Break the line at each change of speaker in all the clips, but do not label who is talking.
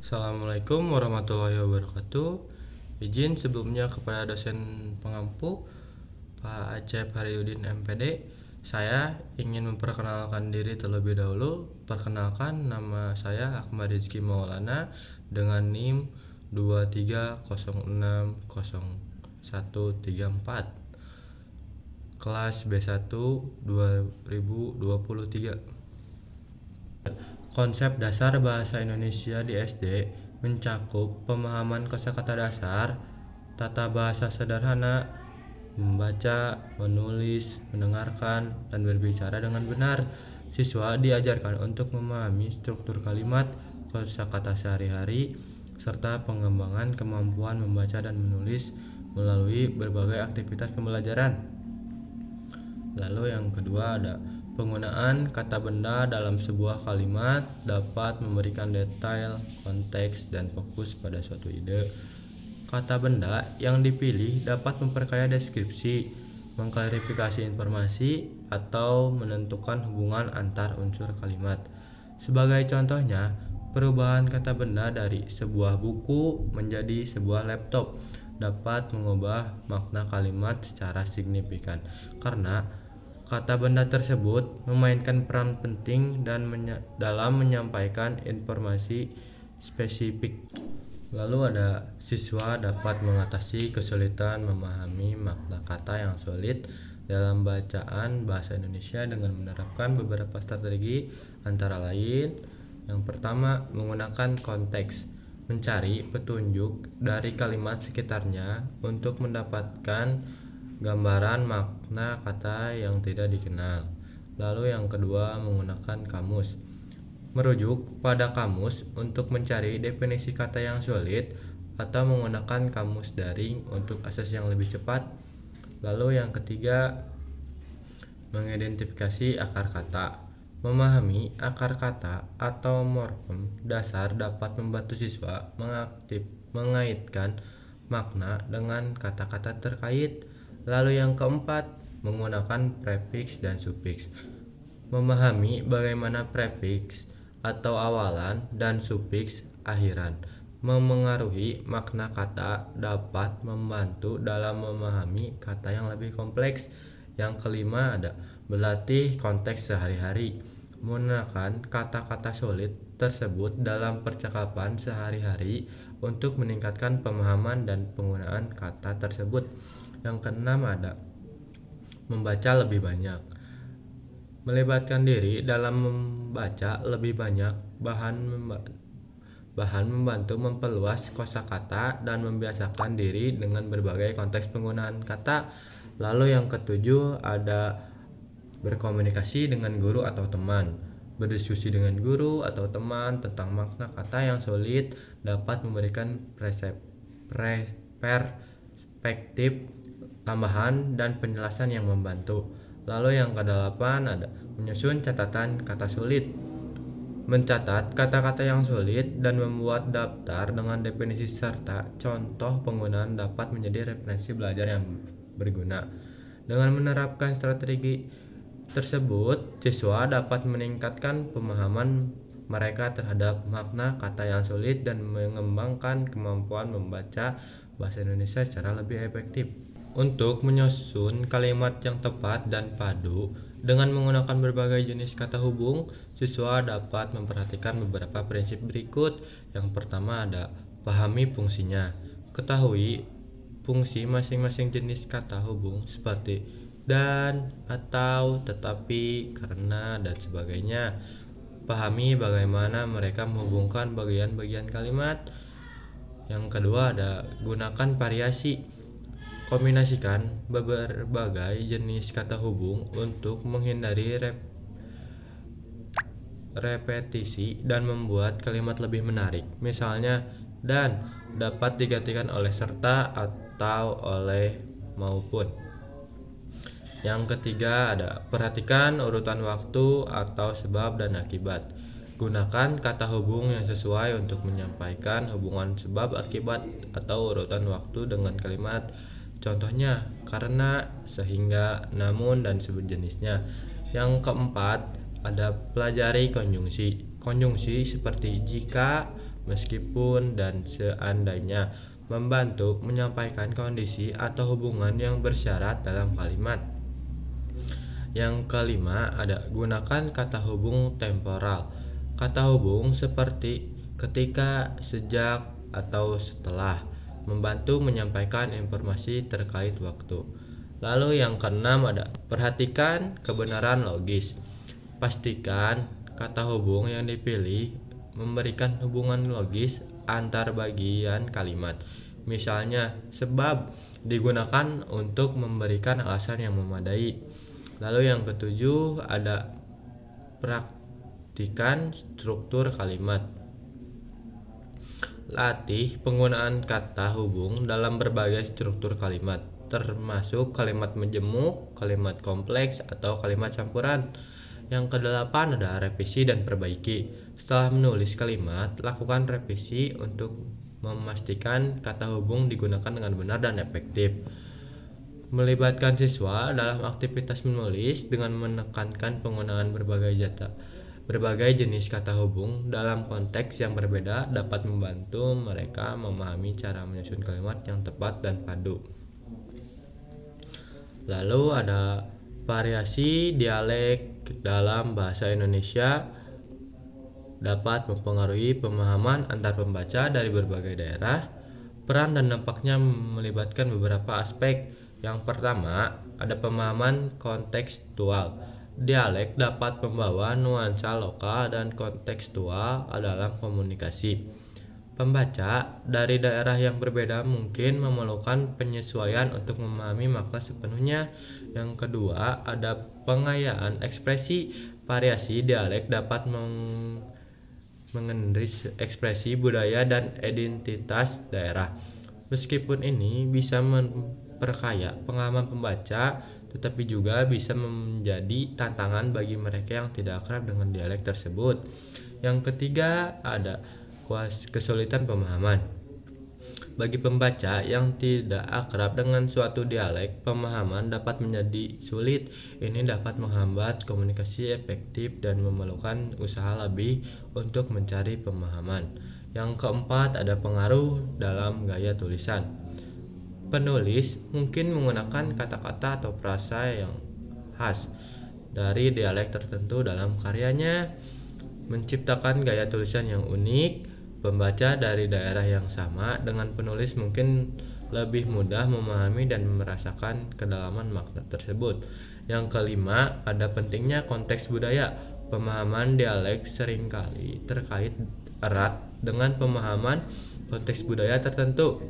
Assalamualaikum warahmatullahi wabarakatuh. Izin sebelumnya kepada dosen pengampu Pak Acep Haryudin MPD. Saya ingin memperkenalkan diri terlebih dahulu. Perkenalkan, nama saya Ahmad Rizky Maulana dengan NIM 23060134, kelas B1 2023. Konsep dasar bahasa Indonesia di SD mencakup pemahaman kosakata dasar, tata bahasa sederhana, membaca, menulis, mendengarkan, dan berbicara dengan benar. Siswa diajarkan untuk memahami struktur kalimat, kosakata sehari-hari, serta pengembangan kemampuan membaca dan menulis melalui berbagai aktivitas pembelajaran. Lalu yang kedua ada penggunaan kata benda dalam sebuah kalimat dapat memberikan detail, konteks, dan fokus pada suatu ide. Kata benda yang dipilih dapat memperkaya deskripsi, mengklarifikasi informasi, atau menentukan hubungan antar unsur kalimat. Sebagai contohnya, perubahan kata benda dari sebuah buku menjadi sebuah laptop dapat mengubah makna kalimat secara signifikan karena kata benda tersebut memainkan peran penting dalam menyampaikan informasi spesifik. Lalu ada siswa dapat mengatasi kesulitan memahami makna kata yang sulit dalam bacaan bahasa Indonesia dengan menerapkan beberapa strategi, antara lain yang pertama, menggunakan konteks, mencari petunjuk dari kalimat sekitarnya untuk mendapatkan gambaran makna kata yang tidak dikenal. Lalu yang kedua, menggunakan kamus, merujuk pada kamus untuk mencari definisi kata yang sulit atau menggunakan kamus daring untuk akses yang lebih cepat. Lalu yang ketiga, mengidentifikasi akar kata. Memahami akar kata atau morfem dasar dapat membantu siswa mengaitkan makna dengan kata-kata terkait. Lalu yang keempat, menggunakan prefiks dan sufiks. Memahami bagaimana prefiks atau awalan dan sufiks akhiran memengaruhi makna kata dapat membantu dalam memahami kata yang lebih kompleks. Yang kelima ada berlatih konteks sehari-hari. Menggunakan kata-kata sulit tersebut dalam percakapan sehari-hari untuk meningkatkan pemahaman dan penggunaan kata tersebut. Yang keenam ada membaca lebih banyak. Melibatkan diri dalam membaca lebih banyak bahan membantu memperluas kosakata dan membiasakan diri dengan berbagai konteks penggunaan kata. Lalu yang ketujuh ada berkomunikasi dengan guru atau teman. Berdiskusi dengan guru atau teman tentang makna kata yang sulit dapat memberikan perspektif tambahan dan penjelasan yang membantu. Lalu yang kedelapan ada menyusun catatan kata sulit. Mencatat kata-kata yang sulit dan membuat daftar dengan definisi serta contoh penggunaan dapat menjadi referensi belajar yang berguna. Dengan menerapkan strategi tersebut, siswa dapat meningkatkan pemahaman mereka terhadap makna kata yang sulit dan mengembangkan kemampuan membaca bahasa Indonesia secara lebih efektif. Untuk menyusun kalimat yang tepat dan padu dengan menggunakan berbagai jenis kata hubung, siswa dapat memperhatikan beberapa prinsip berikut. Yang pertama ada pahami fungsinya. Ketahui fungsi masing-masing jenis kata hubung seperti dan, atau, tetapi, karena, dan sebagainya. Pahami bagaimana mereka menghubungkan bagian-bagian kalimat. Yang kedua ada gunakan variasi. Kombinasikan berbagai jenis kata hubung untuk menghindari repetisi dan membuat kalimat lebih menarik. Misalnya, dan dapat digantikan oleh serta atau oleh maupun. Yang ketiga ada perhatikan urutan waktu atau sebab dan akibat. Gunakan kata hubung yang sesuai untuk menyampaikan hubungan sebab akibat atau urutan waktu dengan kalimat. Contohnya karena, sehingga, namun, dan sejenisnya. Yang keempat ada pelajari konjungsi. Konjungsi seperti jika, meskipun dan seandainya membantu menyampaikan kondisi atau hubungan yang bersyarat dalam kalimat. Yang kelima, ada gunakan kata hubung temporal. Kata hubung seperti ketika, sejak, atau setelah membantu menyampaikan informasi terkait waktu. Lalu yang keenam ada perhatikan kebenaran logis. Pastikan kata hubung yang dipilih memberikan hubungan logis antar bagian kalimat. Misalnya, sebab digunakan untuk memberikan alasan yang memadai. Lalu yang ketujuh ada praktikan struktur kalimat. Latih penggunaan kata hubung dalam berbagai struktur kalimat, termasuk kalimat majemuk, kalimat kompleks, atau kalimat campuran. Yang kedelapan ada revisi dan perbaiki. Setelah menulis kalimat, lakukan revisi untuk memastikan kata hubung digunakan dengan benar dan efektif. Melibatkan siswa dalam aktivitas menulis dengan menekankan penggunaan berbagai jenis kata hubung dalam konteks yang berbeda dapat membantu mereka memahami cara menyusun kalimat yang tepat dan padu. Lalu ada variasi dialek dalam bahasa Indonesia dapat mempengaruhi pemahaman antar pembaca dari berbagai daerah. Peran dan dampaknya melibatkan beberapa aspek. Yang pertama, ada pemahaman kontekstual. Dialek dapat membawa nuansa lokal dan kontekstual dalam komunikasi. Pembaca dari daerah yang berbeda mungkin memerlukan penyesuaian untuk memahami makna sepenuhnya. Yang kedua, ada pengayaan ekspresi. Variasi dialek dapat mengenris ekspresi budaya dan identitas daerah. Meskipun ini bisa memperkaya pengalaman pembaca, tetapi juga bisa menjadi tantangan bagi mereka yang tidak akrab dengan dialek tersebut. Yang ketiga, ada kesulitan pemahaman. Bagi pembaca yang tidak akrab dengan suatu dialek, pemahaman dapat menjadi sulit. Ini dapat menghambat komunikasi efektif dan memerlukan usaha lebih untuk mencari pemahaman. Yang keempat, ada pengaruh dalam gaya tulisan. Penulis mungkin menggunakan kata-kata atau frasa yang khas dari dialek tertentu dalam karyanya, menciptakan gaya tulisan yang unik. Pembaca dari daerah yang sama dengan penulis mungkin lebih mudah memahami dan merasakan kedalaman makna tersebut. Yang kelima, ada pentingnya konteks budaya. Pemahaman dialek seringkali terkait erat dengan pemahaman konteks budaya tertentu.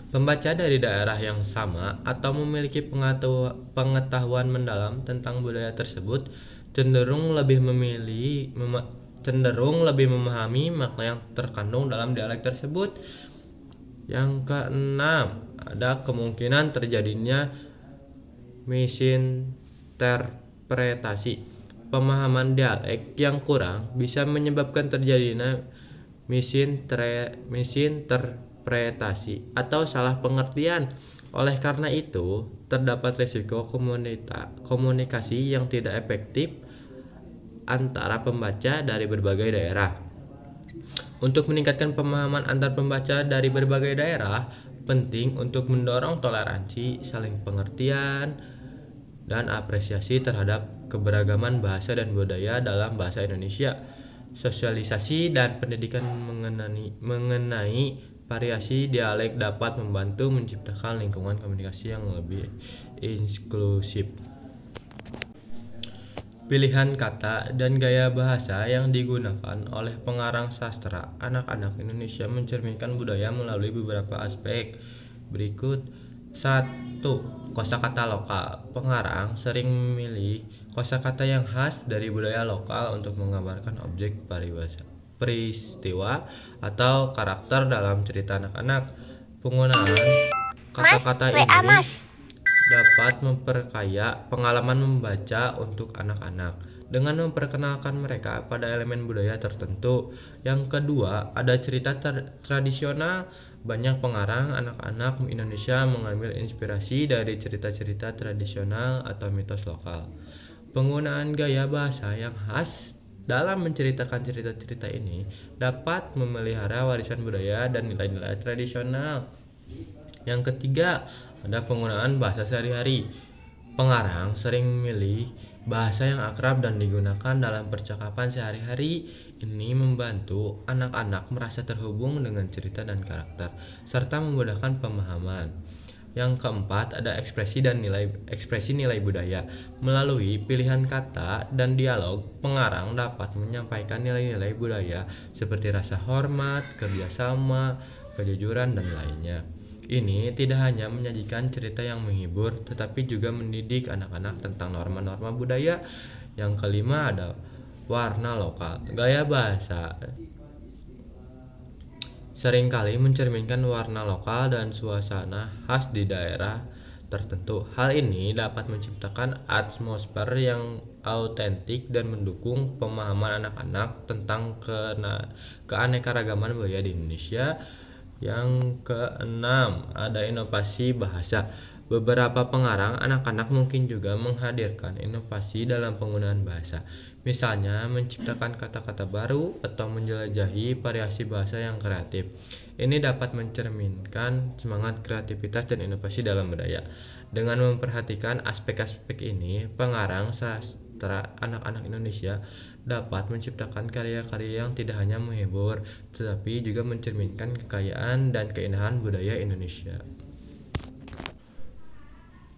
Pembaca dari daerah yang sama atau memiliki pengetahuan mendalam tentang budaya tersebut cenderung lebih memahami makna yang terkandung dalam dialek tersebut. Yang keenam, ada kemungkinan terjadinya misinterpretasi. Pemahaman dialek yang kurang bisa menyebabkan terjadinya misinterpretasi atau salah pengertian. Oleh karena itu, terdapat risiko komunikasi yang tidak efektif antara pembaca dari berbagai daerah. Untuk meningkatkan pemahaman antar pembaca dari berbagai daerah, penting untuk mendorong toleransi, saling pengertian, dan apresiasi terhadap keberagaman bahasa dan budaya dalam bahasa Indonesia. Sosialisasi dan pendidikan mengenai variasi dialek dapat membantu menciptakan lingkungan komunikasi yang lebih inklusif. Pilihan kata dan gaya bahasa yang digunakan oleh pengarang sastra anak-anak Indonesia mencerminkan budaya melalui beberapa aspek berikut. 1. Kosakata lokal. Pengarang sering memilih kosakata yang khas dari budaya lokal untuk menggambarkan objek peristiwa atau karakter dalam cerita anak-anak. Penggunaan kata-kata ini dapat memperkaya pengalaman membaca untuk anak-anak dengan memperkenalkan mereka pada elemen budaya tertentu. Yang kedua, ada cerita tradisional. Banyak pengarang anak-anak Indonesia mengambil inspirasi dari cerita-cerita tradisional atau mitos lokal. Penggunaan gaya bahasa yang khas dalam menceritakan cerita-cerita ini dapat memelihara warisan budaya dan nilai-nilai tradisional. Yang ketiga, ada penggunaan bahasa sehari-hari. Pengarang sering memilih bahasa yang akrab dan digunakan dalam percakapan sehari-hari. Ini membantu anak-anak merasa terhubung dengan cerita dan karakter, serta memudahkan pemahaman. Yang keempat, ada ekspresi nilai budaya. Melalui pilihan kata dan dialog, pengarang dapat menyampaikan nilai-nilai budaya seperti rasa hormat, kerjasama, kejujuran, dan lainnya. Ini tidak hanya menyajikan cerita yang menghibur, tetapi juga mendidik anak-anak tentang norma-norma budaya. Yang kelima, ada warna lokal. Gaya bahasa seringkali mencerminkan warna lokal dan suasana khas di daerah tertentu. Hal ini dapat menciptakan atmosfer yang autentik dan mendukung pemahaman anak-anak tentang keanekaragaman budaya di Indonesia. Yang keenam, ada inovasi bahasa. Beberapa pengarang anak-anak mungkin juga menghadirkan inovasi dalam penggunaan bahasa, misalnya menciptakan kata-kata baru atau menjelajahi variasi bahasa yang kreatif. Ini dapat mencerminkan semangat kreativitas dan inovasi dalam budaya. Dengan memperhatikan aspek-aspek ini, pengarang sastra anak-anak Indonesia dapat menciptakan karya-karya yang tidak hanya menghibur, tetapi juga mencerminkan kekayaan dan keindahan budaya Indonesia.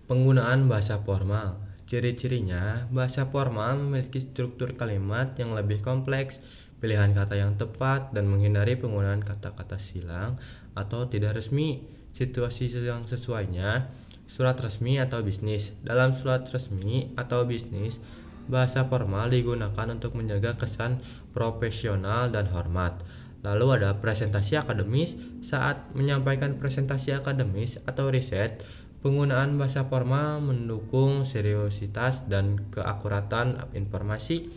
Penggunaan bahasa formal. Ciri-cirinya, bahasa formal memiliki struktur kalimat yang lebih kompleks, pilihan kata yang tepat, dan menghindari penggunaan kata-kata silang atau tidak resmi. Situasi yang sesuainya, surat resmi atau bisnis. Dalam surat resmi atau bisnis, bahasa formal digunakan untuk menjaga kesan profesional dan hormat. Lalu ada presentasi akademis. Saat menyampaikan presentasi akademis atau riset, penggunaan bahasa formal mendukung seriositas dan keakuratan informasi.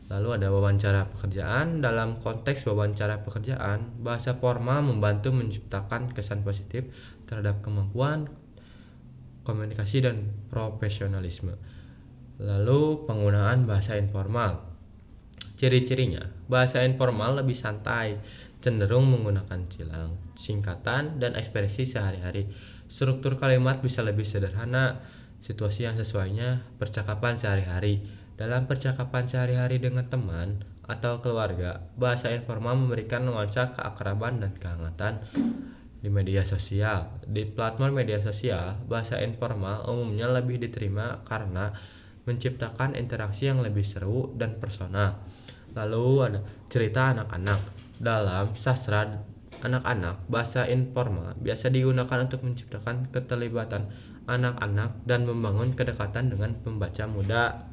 Lalu ada wawancara pekerjaan. Dalam konteks wawancara pekerjaan, bahasa formal membantu menciptakan kesan positif terhadap kemampuan komunikasi dan profesionalisme. Lalu penggunaan bahasa informal. Ciri-cirinya, bahasa informal lebih santai, cenderung menggunakan silang, singkatan, dan ekspresi sehari-hari. Struktur kalimat bisa lebih sederhana. Situasi yang sesuainya, percakapan sehari-hari. Dalam percakapan sehari-hari dengan teman atau keluarga, bahasa informal memberikan nuansa keakraban dan kehangatan. Di media sosial. Di platform media sosial, bahasa informal umumnya lebih diterima karena menciptakan interaksi yang lebih seru dan personal. Lalu ada cerita anak-anak. Dalam sastra anak-anak, bahasa informal biasa digunakan untuk menciptakan keterlibatan anak-anak dan membangun kedekatan dengan pembaca muda.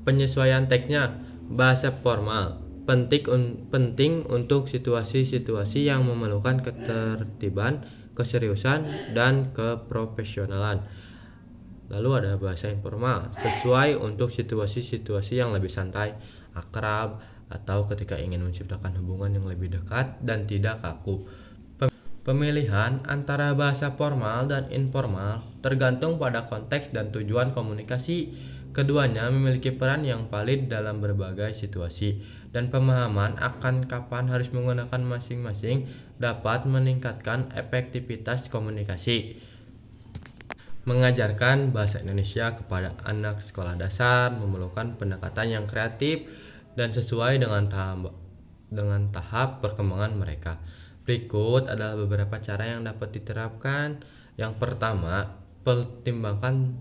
Penyesuaian teksnya. Bahasa formal penting untuk situasi-situasi yang memerlukan ketertiban, keseriusan, dan keprofesionalan. Lalu ada bahasa informal, sesuai untuk situasi-situasi yang lebih santai, akrab, atau ketika ingin menciptakan hubungan yang lebih dekat dan tidak kaku. Pemilihan antara bahasa formal dan informal tergantung pada konteks dan tujuan komunikasi. Keduanya memiliki peran yang valid dalam berbagai situasi, dan pemahaman akan kapan harus menggunakan masing-masing dapat meningkatkan efektivitas komunikasi. Mengajarkan bahasa Indonesia kepada anak sekolah dasar memerlukan pendekatan yang kreatif dan sesuai dengan tahap perkembangan mereka. Berikut adalah beberapa cara yang dapat diterapkan. Yang pertama, pertimbangkan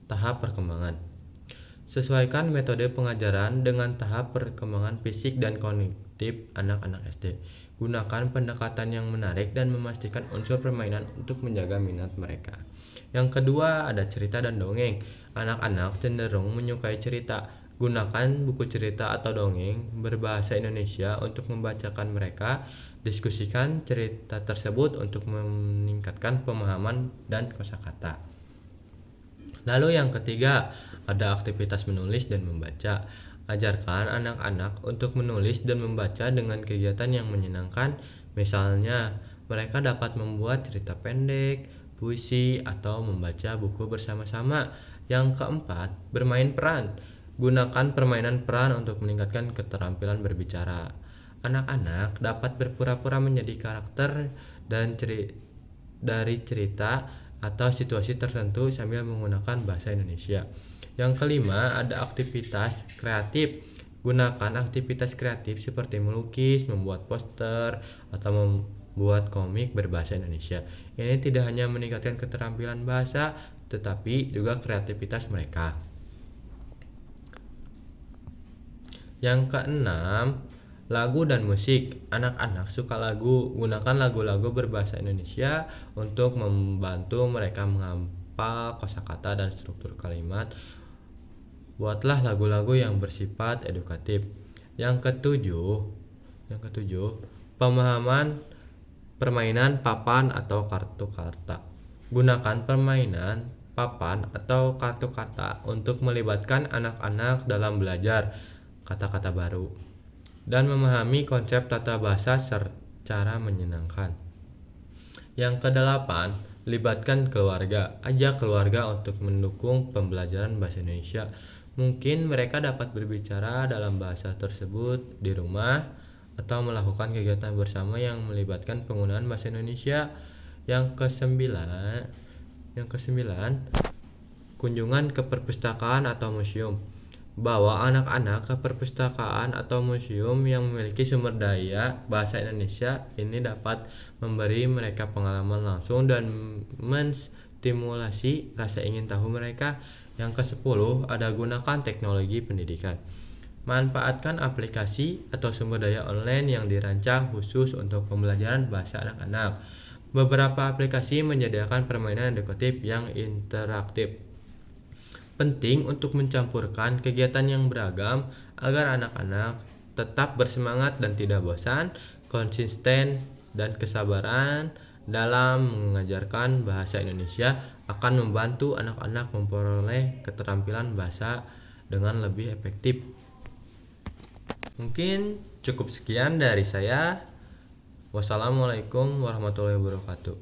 tahap perkembangan. Sesuaikan metode pengajaran dengan tahap perkembangan fisik dan kognitif anak-anak SD. Gunakan pendekatan yang menarik dan memastikan unsur permainan untuk menjaga minat mereka. Yang kedua, ada cerita dan dongeng. Anak-anak cenderung menyukai cerita. Gunakan buku cerita atau dongeng berbahasa Indonesia untuk membacakan mereka. Diskusikan cerita tersebut untuk meningkatkan pemahaman dan kosakata. Lalu yang ketiga, ada aktivitas menulis dan membaca. Ajarkan anak-anak untuk menulis dan membaca dengan kegiatan yang menyenangkan. Misalnya, mereka dapat membuat cerita pendek, puisi, atau membaca buku bersama-sama. Yang keempat, bermain peran. Gunakan permainan peran untuk meningkatkan keterampilan berbicara. Anak-anak dapat berpura-pura menjadi karakter dari cerita atau situasi tertentu sambil menggunakan bahasa Indonesia. Yang kelima, ada aktivitas kreatif. Gunakan aktivitas kreatif seperti melukis, membuat poster, atau membuat komik berbahasa Indonesia. Ini tidak hanya meningkatkan keterampilan bahasa, tetapi juga kreativitas mereka. Yang keenam, lagu dan musik. Anak-anak suka lagu. Gunakan lagu-lagu berbahasa Indonesia untuk membantu mereka menghafal kosakata dan struktur kalimat. Buatlah lagu-lagu yang bersifat edukatif. Yang ketujuh, pemahaman permainan papan atau kartu kata. Gunakan permainan papan atau kartu kata untuk melibatkan anak-anak dalam belajar kata-kata baru dan memahami konsep tata bahasa secara menyenangkan. Yang kedelapan, libatkan keluarga. Ajak keluarga untuk mendukung pembelajaran bahasa Indonesia. Mungkin mereka dapat berbicara dalam bahasa tersebut di rumah atau melakukan kegiatan bersama yang melibatkan penggunaan bahasa Indonesia. Yang kesembilan, kunjungan ke perpustakaan atau museum. Bawa anak-anak ke perpustakaan atau museum yang memiliki sumber daya bahasa Indonesia. Ini dapat memberi mereka pengalaman langsung dan menstimulasi rasa ingin tahu mereka. Yang ke-10, ada gunakan teknologi pendidikan. Manfaatkan aplikasi atau sumber daya online yang dirancang khusus untuk pembelajaran bahasa anak-anak. Beberapa aplikasi menyediakan permainan edukatif yang interaktif. Penting untuk mencampurkan kegiatan yang beragam agar anak-anak tetap bersemangat dan tidak bosan. Konsisten dan kesabaran dalam mengajarkan bahasa Indonesia akan membantu anak-anak memperoleh keterampilan bahasa dengan lebih efektif. Mungkin cukup sekian dari saya. Wassalamualaikum warahmatullahi wabarakatuh.